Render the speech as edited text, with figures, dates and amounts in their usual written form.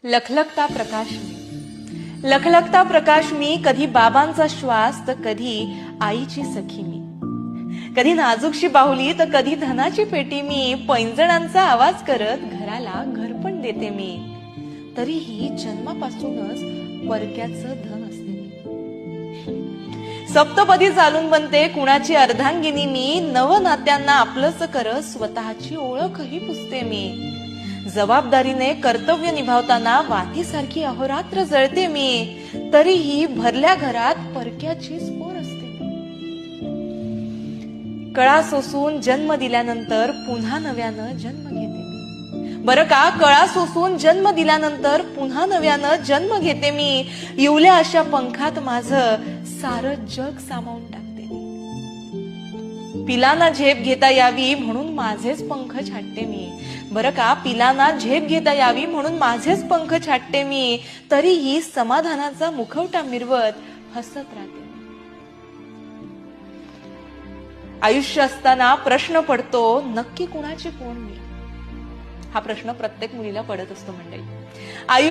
लखलखता प्रकाश मी, लखलखता प्रकाश मी, कधी बाबांचा श्वास तर कधी आईची सखी मी, कधी नाजूकशी बाहुली तर कधी धनाची पेटी मी, पैंजणांचा आवाज करत घराला घरपण देते मी, तरीही जन्मापासूनच परक्याचं धन असते मी. सप्तपदी चालून बनते कुणाची अर्धांगिनी मी, नवनात्यांना आपलंच करत स्वतःची ओळखही पुसते मी. जबाबदारीने कर्तव्य निभावताना वातीसारखी अहोरात्र जळते मी, तरीही भरल्या घरात परक्याची स्फोर असते मी. कळा सोसून जन्म दिल्यानंतर पुन्हा नव्यानं जन्म घेते मी. बरं का, कळा सोसून जन्म दिल्यानंतर पुन्हा नव्यानं जन्म घेते मी. इवल्या अशा पंखात माझं सारं जग सामावून टाकते मी. पिलांना झेप घेता यावी म्हणून माझेच पंख छाटते मी. बरं का, पिलांना झेप घेता यावी म्हणून माझेच पंख छाटते मी, तरीही समाधानाचा मुखवटा मिरवत हसत राहते. आयुष्य असताना प्रश्न पडतो, नक्की कुणाची कोण मी? हा प्रश्न प्रत्येक मुलीला पडत असतो मंडळी.